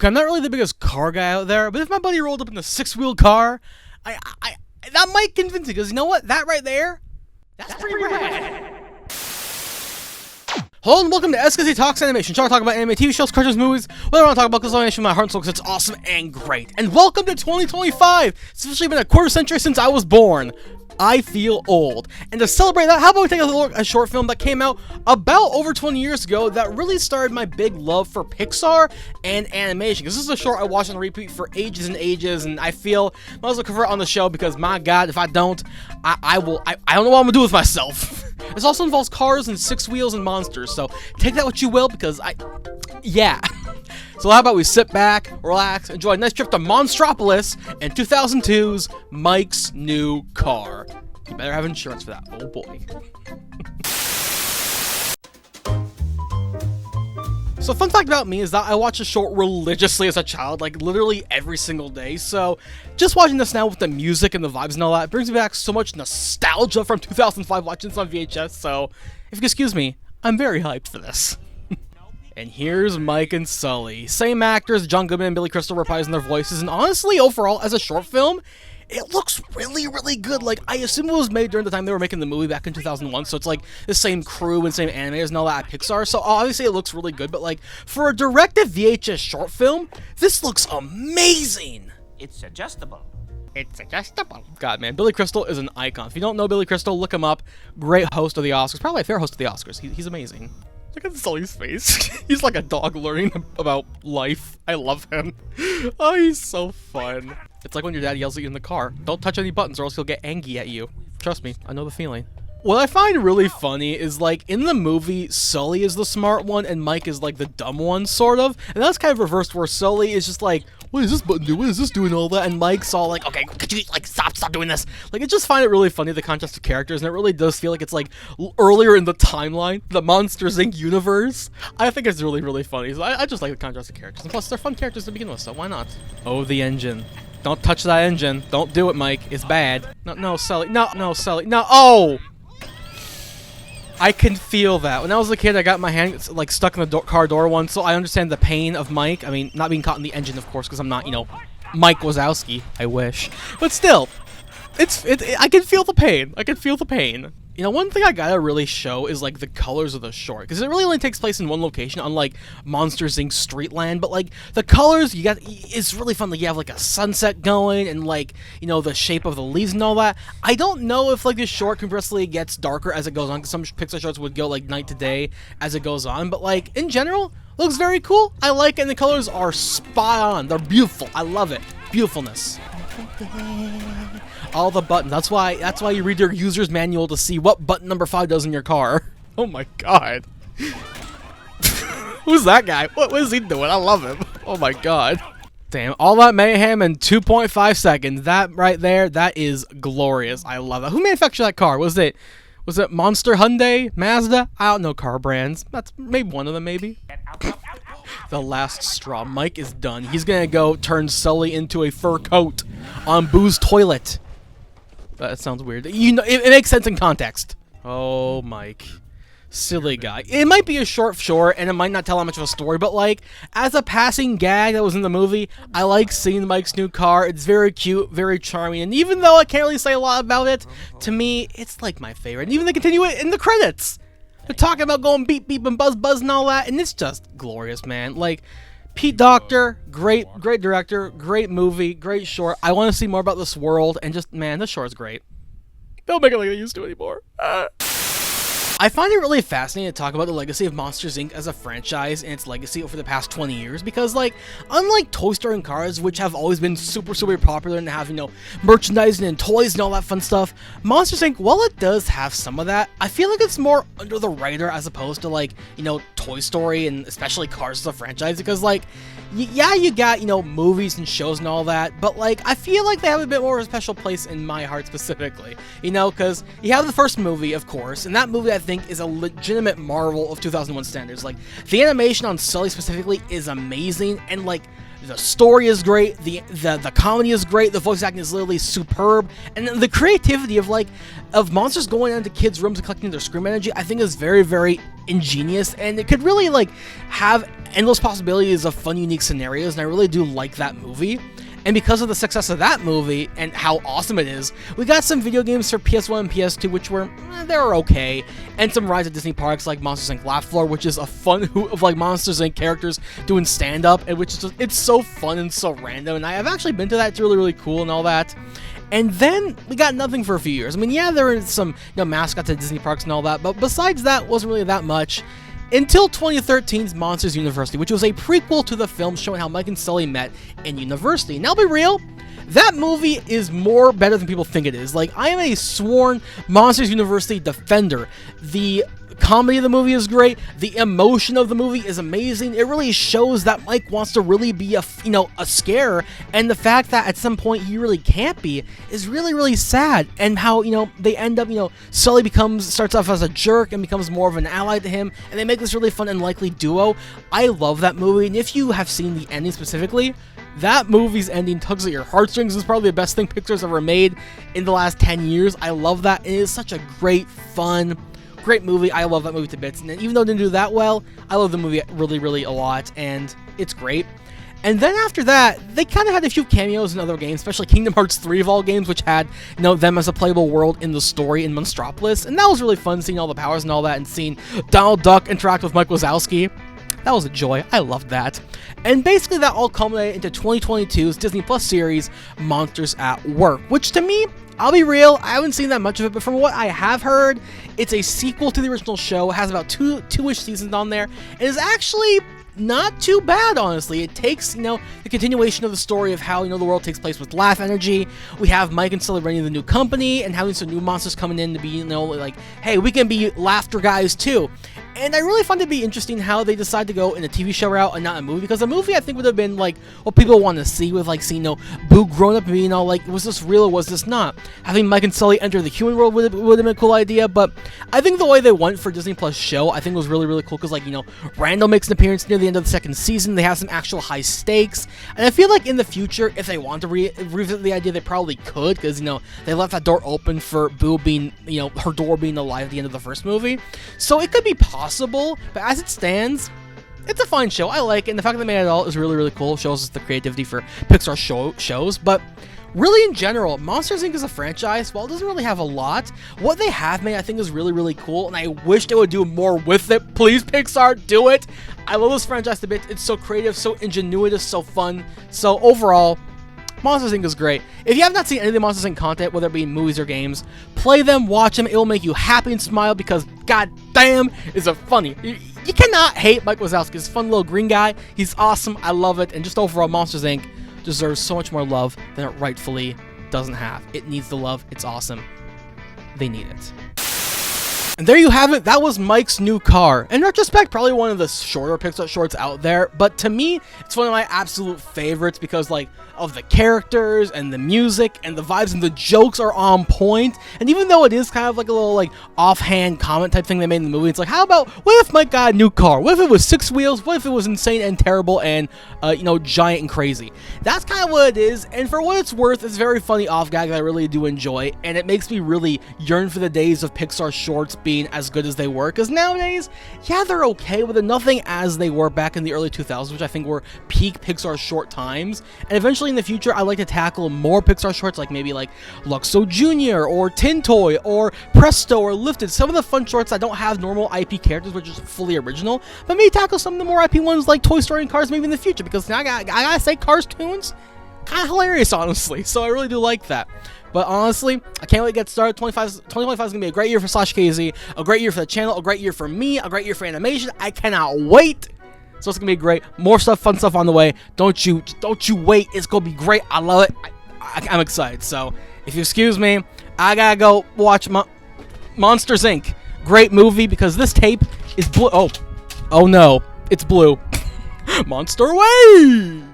Okay, I'm not really the biggest car guy out there, but if my buddy rolled up in a 6-wheel car, that might convince me, because you know what? That right there, that's pretty rad. Hello and welcome to SKZ Talks Animation. Shall I talk about anime, TV shows, cartoons, movies, whatever I want to talk about, because animation my heart and soul, because it's awesome and great. And welcome to 2025! It's officially been a quarter century since I was born. I feel old. And to celebrate that, how about we take a look at a short film that came out about over 20 years ago that really started my big love for Pixar and animation. Because this is a short I watched on repeat for ages and ages, and I feel I might as well cover it on the show because, my God, if I don't, I don't know what I'm gonna do with myself. This also involves cars and 6 wheels and monsters, so take that what you will, because yeah. So how about we sit back, relax, enjoy a nice trip to Monstropolis and 2002's Mike's New Car. You better have insurance for that, oh boy. So fun fact about me is that I watched the short religiously as a child, like literally every single day, so just watching this now with the music and the vibes and all that brings me back so much nostalgia from 2005 watching this on VHS, so if you excuse me, I'm very hyped for this. And here's Mike and Sully. Same actors, John Goodman and Billy Crystal reprising their voices, and honestly, overall, as a short film, it looks really, really good. Like, I assume it was made during the time they were making the movie back in 2001, so it's like the same crew and same animators and all that at Pixar, so obviously it looks really good, but like, for a directed VHS short film, this looks amazing! It's adjustable. It's adjustable. God, man, Billy Crystal is an icon. If you don't know Billy Crystal, look him up. Great host of the Oscars. Probably a fair host of the Oscars. He's amazing. Look at Sully's face. He's like a dog learning about life. I love him. Oh, he's so fun. It's like when your dad yells at you in the car. Don't touch any buttons or else he'll get angry at you. Trust me, I know the feeling. What I find really funny is, like, in the movie, Sully is the smart one and Mike is like the dumb one, sort of. And that's kind of reversed where Sully is just like, what does this button do? What is this doing? All that, and Mike's all like, okay, could you like stop doing this? Like, I just find it really funny, the contrast of characters, and it really does feel like it's like earlier in the timeline, the Monsters Inc. universe. I think it's really, really funny. So I just like the contrast of characters, and plus they're fun characters to begin with, so why not? Oh, the engine! Don't touch that engine! Don't do it, Mike. It's bad. No, Sully. No, Sully. No. Oh! I can feel that. When I was a kid, I got my hand like stuck in the car door once, so I understand the pain of Mike. I mean, not being caught in the engine, of course, because I'm not, you know, Mike Wazowski. I wish, but still, I can feel the pain. I can feel the pain. You know, one thing I gotta really show is like the colors of the short, because it really only takes place in one location, unlike Monsters Inc. Streetland. But like the colors, it's really fun. Like you have like a sunset going, and like, you know, the shape of the leaves and all that. I don't know if like this short progressively gets darker as it goes on, because some Pixar shorts would go like night to day as it goes on. But like in general, it looks very cool. I like it, and the colors are spot on. They're beautiful. I love it. Beautifulness. All the buttons. That's why you read your user's manual to see what button number 5 does in your car. Oh my God. Who's that guy? What is he doing? I love him. Oh my God. Damn, all that mayhem in 2.5 seconds. That right there, that is glorious. I love that. Who manufactured that car? Was it Monster, Hyundai, Mazda? I don't know car brands. That's maybe one of them, maybe. The last straw. Mike is done. He's gonna go turn Sully into a fur coat on Boo's toilet. That sounds weird. You know, it makes sense in context. Oh, Mike. Silly guy. It might be a short, and it might not tell that much of a story, but like, as a passing gag that was in the movie, I like seeing Mike's new car. It's very cute, very charming, and even though I can't really say a lot about it, to me, it's like my favorite. And even they continue it in the credits. They're talking about going beep beep and buzz buzz and all that, and it's just glorious, man. Like, Pete Docter, great director, great movie, great short. I want to see more about this world, and just, man, this short is great. Don't make it like they used to anymore. I find it really fascinating to talk about the legacy of Monsters Inc. as a franchise and its legacy over the past 20 years, because like, unlike Toy Story and Cars, which have always been super popular and have, you know, merchandising and toys and all that fun stuff, Monsters Inc., while it does have some of that, I feel like it's more under the radar as opposed to like, you know, Toy Story and especially Cars as a franchise, because like, yeah, you got, you know, movies and shows and all that, but like, I feel like they have a bit more of a special place in my heart specifically, you know, because you have the first movie, of course, and that movie I think is a legitimate marvel of 2001 standards. Like, the animation on Sully specifically is amazing, and like, the story is great, the comedy is great, the voice acting is literally superb, and the creativity of monsters going into kids' rooms and collecting their scream energy, I think is very ingenious, and it could really like have endless possibilities of fun, unique scenarios, and I really do like that movie. And because of the success of that movie and how awesome it is, we got some video games for PS1 and PS2, which were, they were okay, and some rides at Disney parks like Monsters Inc. Laugh Floor, which is a fun hoot of like Monsters Inc. characters doing stand-up, and which is just, it's so fun and so random, and I've actually been to that. It's really, really cool and all that. And then we got nothing for a few years. I mean, yeah, there were some mascots at Disney parks and all that, but besides that, wasn't really that much. Until 2013's Monsters University, which was a prequel to the film showing how Mike and Sully met in university. And I'll be real, that movie is more better than people think it is. Like, I am a sworn Monsters University defender. The comedy of the movie is great. The emotion of the movie is amazing. It really shows that Mike wants to really be a scare, and the fact that at some point he really can't be is really, really sad. And how, they end up, Sully starts off as a jerk and becomes more of an ally to him, and they make this really fun and likely duo. I love that movie, and if you have seen the ending specifically, that movie's ending tugs at your heartstrings. It's probably the best thing Pixar's ever made in the last 10 years. I love that. It is such a great, fun, great movie. I love that movie to bits, and even though it didn't do that well, I love the movie really, really a lot, and it's great. And then after that, they kind of had a few cameos in other games, especially Kingdom Hearts 3 of all games, which had them as a playable world in the story in Monstropolis, and that was really fun, seeing all the powers and all that, and seeing Donald Duck interact with Mike Wazowski. That was a joy. I loved that. And basically that all culminated into 2022's Disney Plus series, Monsters at Work, which to me, I'll be real, I haven't seen that much of it, but from what I have heard, it's a sequel to the original show, has about two-ish seasons on there, and is actually not too bad, honestly. It takes, the continuation of the story of how, the world takes place with Laugh Energy. We have Mike and Sully running the new company and having some new monsters coming in to be, like, hey, we can be laughter guys too. And I really found it to be interesting how they decided to go in a TV show route and not a movie, because a movie I think would have been like what people want to see, with like seeing Boo grown up and being all like, was this real or was this not? Having Mike and Sully enter the human world would have been a cool idea, but I think the way they went for Disney Plus show I think was really, really cool, because like, Randall makes an appearance near the end of the second season. They have some actual high stakes, and I feel like in the future, if they want to revisit the idea, they probably could, because they left that door open for Boo being, her door being alive at the end of the first movie, so it could be possible, but as it stands, it's a fine show. I like it, and the fact that they made it all is really, really cool. It shows us the creativity for Pixar shows, but really in general, Monsters Inc. is a franchise. While it doesn't really have a lot, what they have made I think is really, really cool, and I wish they would do more with it. Please, Pixar, do it. I love this franchise to bits. It's so creative, so ingenuitive, so fun. So overall, Monsters Inc. is great. If you have not seen any of the Monsters Inc. content, whether it be movies or games, play them, watch them. It will make you happy and smile, because god damn is it funny. You cannot hate Mike Wazowski. He's a fun little green guy. He's awesome. I love it. And just overall, Monsters Inc. deserves so much more love than it rightfully doesn't have. It needs the love. It's awesome. They need it. And there you have it. That was Mike's new car. In retrospect, probably one of the shorter Pixar shorts out there, but to me, it's one of my absolute favorites, because like of the characters and the music and the vibes and the jokes are on point. And even though it is kind of like a little like offhand comment type thing they made in the movie, it's like, how about, what if Mike got a new car? What if it was 6 wheels? What if it was insane and terrible and giant and crazy? That's kind of what it is, and for what it's worth, it's very funny off gag that I really do enjoy, and it makes me really yearn for the days of Pixar shorts being as good as they were, because nowadays, yeah, they're okay, but they're nothing as they were back in the early 2000s, which I think were peak Pixar short times. And eventually in the future, I'd like to tackle more Pixar shorts, like maybe like Luxo Jr. or Tin Toy or Presto or Lifted, some of the fun shorts that don't have normal IP characters, which is fully original, but maybe tackle some of the more IP ones like Toy Story and Cars maybe in the future, because now I gotta say, Cars tunes, kind of hilarious, honestly, so I really do like that. But honestly, I can't wait to get started. 2025 is going to be a great year for /KZ, a great year for the channel, a great year for me, a great year for animation. I cannot wait. So it's going to be great. More stuff, fun stuff on the way. Don't you wait. It's going to be great. I love it. I'm excited. So if you excuse me, I got to go watch Monsters Inc. Great movie, because this tape is blue. Oh no. It's blue. Monster Way!